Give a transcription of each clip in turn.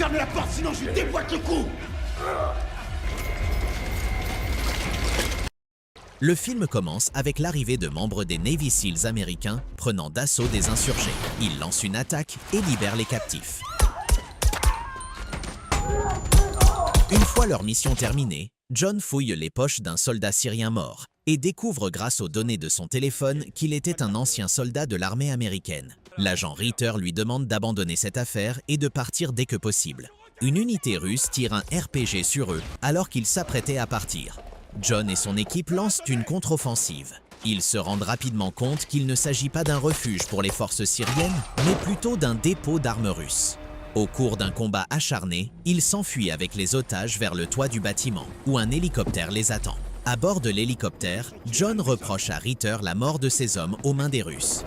Fermez la porte, sinon je lui déboîte le cou. Le film commence avec l'arrivée de membres des Navy Seals américains prenant d'assaut des insurgés. Ils lancent une attaque et libèrent les captifs. Une fois leur mission terminée, John fouille les poches d'un soldat syrien mort et découvre grâce aux données de son téléphone qu'il était un ancien soldat de l'armée américaine. L'agent Ritter lui demande d'abandonner cette affaire et de partir dès que possible. Une unité russe tire un RPG sur eux alors qu'ils s'apprêtaient à partir. John et son équipe lancent une contre-offensive. Ils se rendent rapidement compte qu'il ne s'agit pas d'un refuge pour les forces syriennes, mais plutôt d'un dépôt d'armes russes. Au cours d'un combat acharné, ils s'enfuient avec les otages vers le toit du bâtiment, où un hélicoptère les attend. À bord de l'hélicoptère, John reproche à Ritter la mort de ses hommes aux mains des Russes.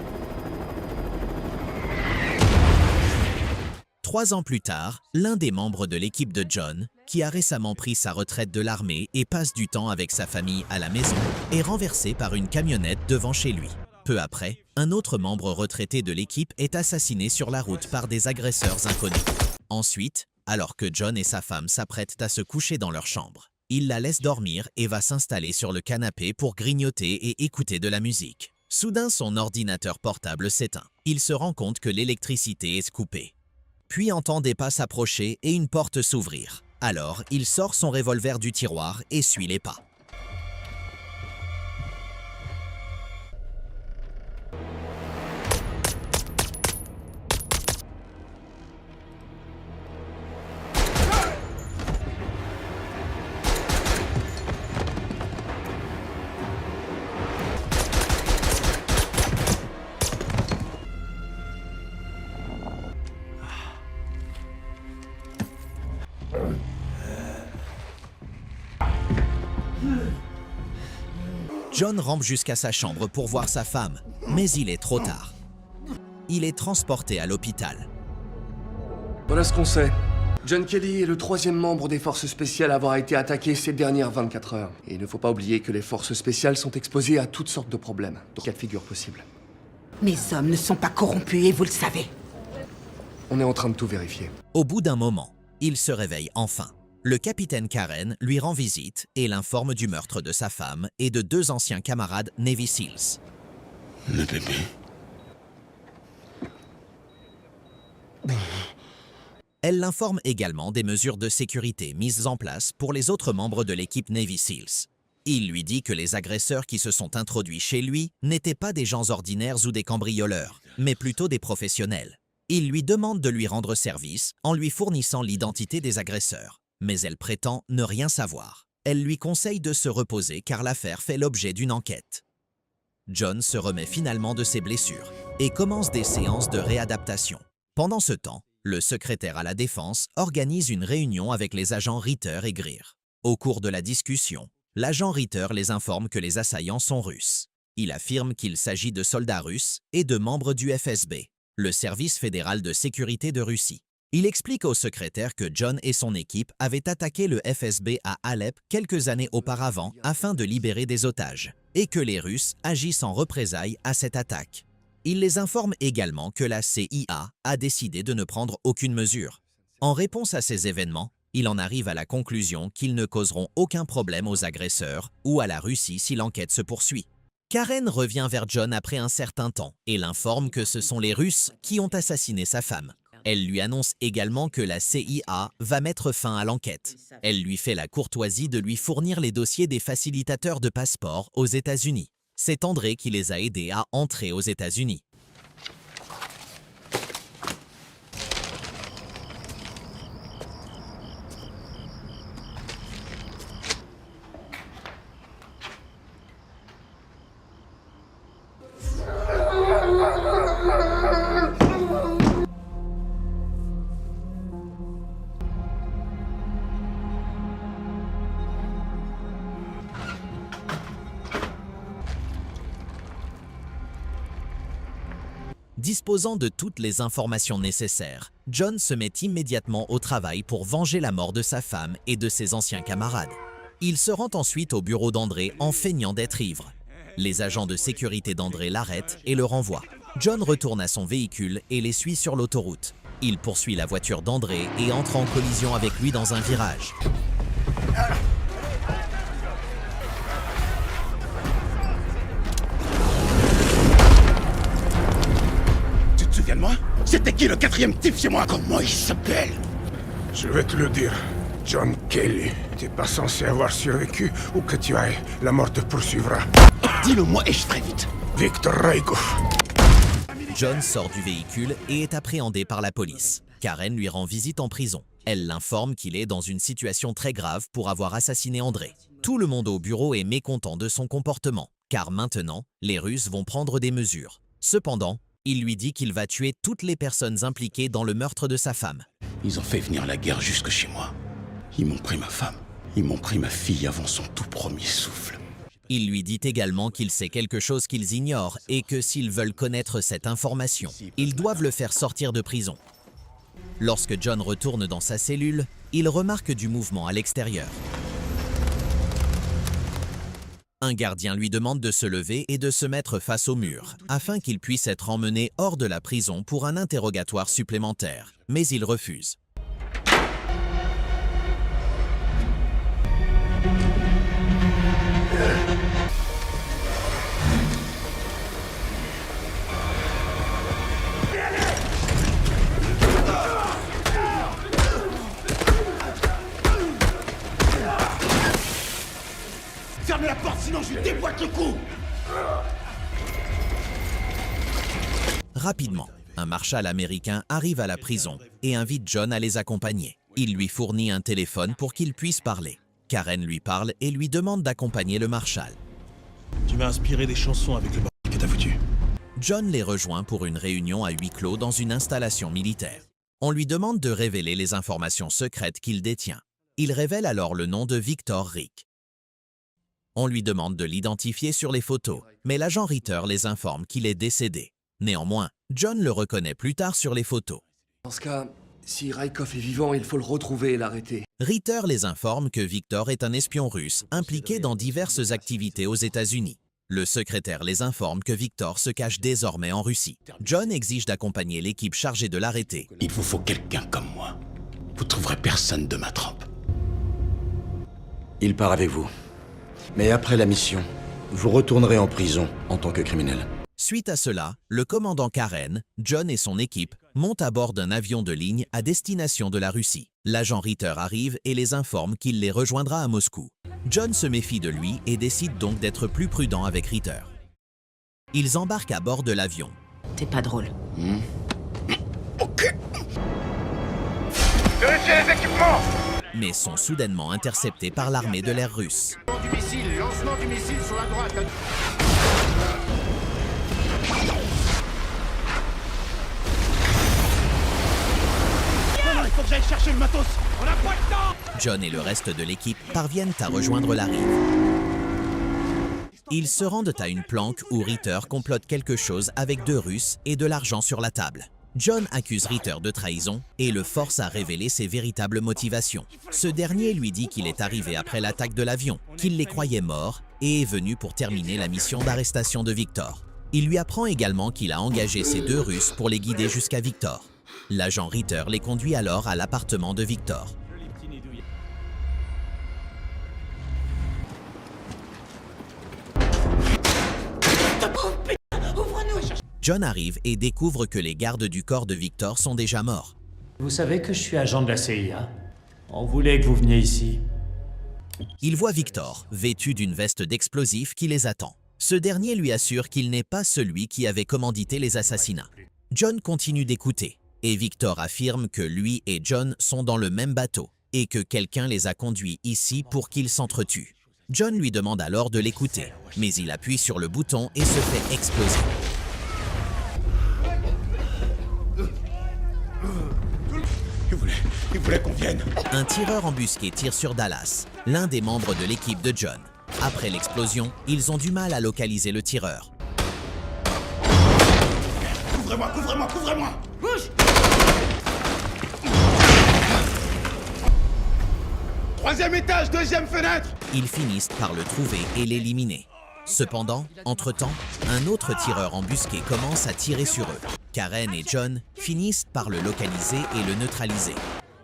3 ans plus tard, l'un des membres de l'équipe de John, qui a récemment pris sa retraite de l'armée et passe du temps avec sa famille à la maison, est renversé par une camionnette devant chez lui. Peu après, un autre membre retraité de l'équipe est assassiné sur la route par des agresseurs inconnus. Ensuite, alors que John et sa femme s'apprêtent à se coucher dans leur chambre, il la laisse dormir et va s'installer sur le canapé pour grignoter et écouter de la musique. Soudain, son ordinateur portable s'éteint. Il se rend compte que l'électricité est coupée. Puis entend des pas s'approcher et une porte s'ouvrir. Alors, il sort son revolver du tiroir et suit les pas. John rampe jusqu'à sa chambre pour voir sa femme, mais il est trop tard. Il est transporté à l'hôpital. Voilà ce qu'on sait. John Kelly est le 3e membre des forces spéciales à avoir été attaqué ces dernières 24 heures. Et il ne faut pas oublier que les forces spéciales sont exposées à toutes sortes de problèmes, dans cas de figure possible. Mes hommes ne sont pas corrompus et vous le savez. On est en train de tout vérifier. Au bout d'un moment, il se réveille enfin. Le capitaine Karen lui rend visite et l'informe du meurtre de sa femme et de 2 anciens camarades Navy Seals. Le bébé. Elle l'informe également des mesures de sécurité mises en place pour les autres membres de l'équipe Navy Seals. Il lui dit que les agresseurs qui se sont introduits chez lui n'étaient pas des gens ordinaires ou des cambrioleurs, mais plutôt des professionnels. Il lui demande de lui rendre service en lui fournissant l'identité des agresseurs. Mais elle prétend ne rien savoir. Elle lui conseille de se reposer car l'affaire fait l'objet d'une enquête. John se remet finalement de ses blessures et commence des séances de réadaptation. Pendant ce temps, le secrétaire à la Défense organise une réunion avec les agents Ritter et Greer. Au cours de la discussion, l'agent Ritter les informe que les assaillants sont russes. Il affirme qu'il s'agit de soldats russes et de membres du FSB, le service fédéral de sécurité de Russie. Il explique au secrétaire que John et son équipe avaient attaqué le FSB à Alep quelques années auparavant afin de libérer des otages, et que les Russes agissent en représailles à cette attaque. Il les informe également que la CIA a décidé de ne prendre aucune mesure. En réponse à ces événements, il en arrive à la conclusion qu'ils ne causeront aucun problème aux agresseurs ou à la Russie si l'enquête se poursuit. Karen revient vers John après un certain temps et l'informe que ce sont les Russes qui ont assassiné sa femme. Elle lui annonce également que la CIA va mettre fin à l'enquête. Elle lui fait la courtoisie de lui fournir les dossiers des facilitateurs de passeports aux États-Unis. C'est André qui les a aidés à entrer aux États-Unis. Disposant de toutes les informations nécessaires, John se met immédiatement au travail pour venger la mort de sa femme et de ses anciens camarades. Il se rend ensuite au bureau d'André en feignant d'être ivre. Les agents de sécurité d'André l'arrêtent et le renvoient. John retourne à son véhicule et les suit sur l'autoroute. Il poursuit la voiture d'André et entre en collision avec lui dans un virage. Tu te souviens de moi? C'était qui le quatrième type chez moi? Comment il s'appelle? Je vais te le dire, John Kelly. T'es pas censé avoir survécu, ou que tu ailles, la mort te poursuivra. Dis-le-moi et je ferai vite. Victor Raigo. John sort du véhicule et est appréhendé par la police. Karen lui rend visite en prison. Elle l'informe qu'il est dans une situation très grave pour avoir assassiné André. Tout le monde au bureau est mécontent de son comportement, car maintenant, les Russes vont prendre des mesures. Cependant, il lui dit qu'il va tuer toutes les personnes impliquées dans le meurtre de sa femme. Ils ont fait venir la guerre jusque chez moi. Ils m'ont pris ma femme. Ils m'ont pris ma fille avant son tout premier souffle. Il lui dit également qu'il sait quelque chose qu'ils ignorent et que s'ils veulent connaître cette information, ils doivent le faire sortir de prison. Lorsque John retourne dans sa cellule, il remarque du mouvement à l'extérieur. Un gardien lui demande de se lever et de se mettre face au mur, afin qu'il puisse être emmené hors de la prison pour un interrogatoire supplémentaire, mais il refuse. Ferme la porte, sinon je lui déboîte le cou! Rapidement, un marshal américain arrive à la prison et invite John à les accompagner. Il lui fournit un téléphone pour qu'il puisse parler. Karen lui parle et lui demande d'accompagner le marshal. Tu m'as inspiré des chansons avec le bordel que t'as foutu. John les rejoint pour une réunion à huis clos dans une installation militaire. On lui demande de révéler les informations secrètes qu'il détient. Il révèle alors le nom de Victor Rick. On lui demande de l'identifier sur les photos, mais l'agent Ritter les informe qu'il est décédé. Néanmoins, John le reconnaît plus tard sur les photos. Dans ce cas, si Raikov est vivant, il faut le retrouver et l'arrêter. Ritter les informe que Victor est un espion russe impliqué dans diverses activités aux États-Unis. Le secrétaire les informe que Victor se cache désormais en Russie. John exige d'accompagner l'équipe chargée de l'arrêter. Il vous faut quelqu'un comme moi. Vous trouverez personne de ma trempe. Il part avec vous. Mais après la mission, vous retournerez en prison en tant que criminel. Suite à cela, le commandant Karen, John et son équipe montent à bord d'un avion de ligne à destination de la Russie. L'agent Ritter arrive et les informe qu'il les rejoindra à Moscou. John se méfie de lui et décide donc d'être plus prudent avec Ritter. Ils embarquent à bord de l'avion. T'es pas drôle. Ok. Vérifiez les équipements! Mais sont soudainement interceptés par l'armée de l'air russe. Du missile, lancement du missile sur la droite. Non, il faut que j'aille chercher le matos. On n'a pas le temps! John et le reste de l'équipe parviennent à rejoindre la rive. Ils se rendent à une planque où Ritter complote quelque chose avec 2 Russes et de l'argent sur la table. John accuse Ritter de trahison et le force à révéler ses véritables motivations. Ce dernier lui dit qu'il est arrivé après l'attaque de l'avion, qu'il les croyait morts et est venu pour terminer la mission d'arrestation de Victor. Il lui apprend également qu'il a engagé ces 2 Russes pour les guider jusqu'à Victor. L'agent Ritter les conduit alors à l'appartement de Victor. John arrive et découvre que les gardes du corps de Victor sont déjà morts. Vous savez que je suis agent de la CIA. On voulait que vous veniez ici. Il voit Victor, vêtu d'une veste d'explosifs, qui les attend. Ce dernier lui assure qu'il n'est pas celui qui avait commandité les assassinats. John continue d'écouter, et Victor affirme que lui et John sont dans le même bateau, et que quelqu'un les a conduits ici pour qu'ils s'entretuent. John lui demande alors de l'écouter, mais il appuie sur le bouton et se fait exploser. Il voulait qu'on vienne. Un tireur embusqué tire sur Dallas, l'un des membres de l'équipe de John. Après l'explosion, ils ont du mal à localiser le tireur. Couvrez-moi, couvrez-moi, couvrez-moi! Bouge! Troisième étage, deuxième fenêtre! Ils finissent par le trouver et l'éliminer. Cependant, entre-temps, un autre tireur embusqué commence à tirer sur eux. Karen et John finissent par le localiser et le neutraliser.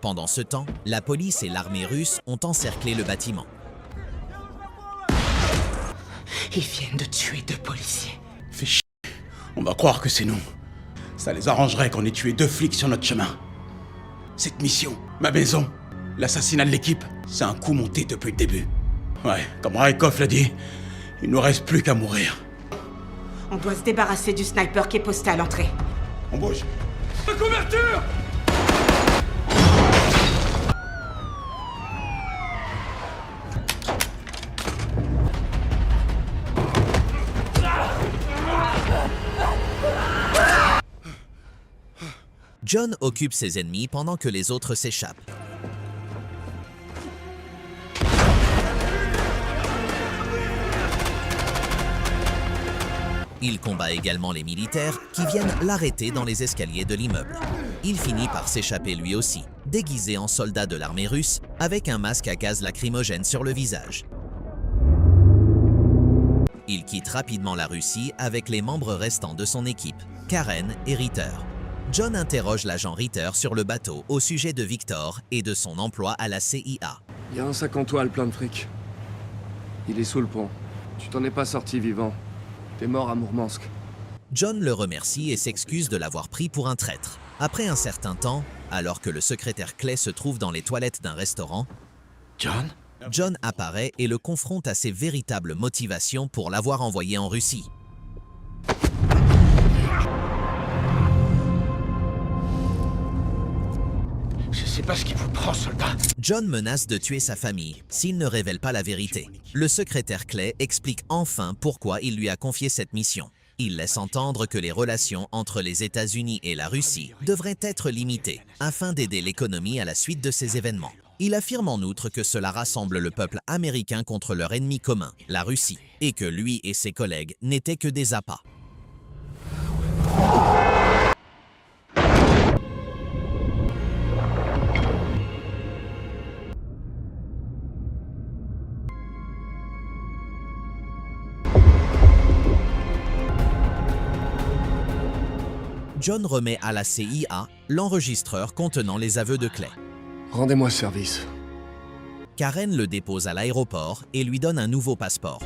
Pendant ce temps, la police et l'armée russe ont encerclé le bâtiment. Ils viennent de tuer 2 policiers. Fais chier. On va croire que c'est nous. Ça les arrangerait qu'on ait tué 2 flics sur notre chemin. Cette mission, ma maison, l'assassinat de l'équipe, c'est un coup monté depuis le début. Ouais, comme Raikov l'a dit, il nous reste plus qu'à mourir. On doit se débarrasser du sniper qui est posté à l'entrée. On bouge. Couverture! John occupe ses ennemis pendant que les autres s'échappent. Il combat également les militaires qui viennent l'arrêter dans les escaliers de l'immeuble. Il finit par s'échapper lui aussi, déguisé en soldat de l'armée russe, avec un masque à gaz lacrymogène sur le visage. Il quitte rapidement la Russie avec les membres restants de son équipe, Karen et Ritter. John interroge l'agent Ritter sur le bateau au sujet de Victor et de son emploi à la CIA. Il y a un sac en toile plein de fric. Il est sous le pont. Tu t'en es pas sorti vivant. T'es mort à Mourmansk. John le remercie et s'excuse de l'avoir pris pour un traître. Après un certain temps, alors que le secrétaire Clay se trouve dans les toilettes d'un restaurant, John apparaît et le confronte à ses véritables motivations pour l'avoir envoyé en Russie. Je sais pas ce qui vous prend, soldat. John menace de tuer sa famille s'il ne révèle pas la vérité. Le secrétaire Clay explique enfin pourquoi il lui a confié cette mission. Il laisse entendre que les relations entre les États-Unis et la Russie devraient être limitées afin d'aider l'économie à la suite de ces événements. Il affirme en outre que cela rassemble le peuple américain contre leur ennemi commun, la Russie, et que lui et ses collègues n'étaient que des appâts. John remet à la CIA l'enregistreur contenant les aveux de Clay. Rendez-moi service. Karen le dépose à l'aéroport et lui donne un nouveau passeport.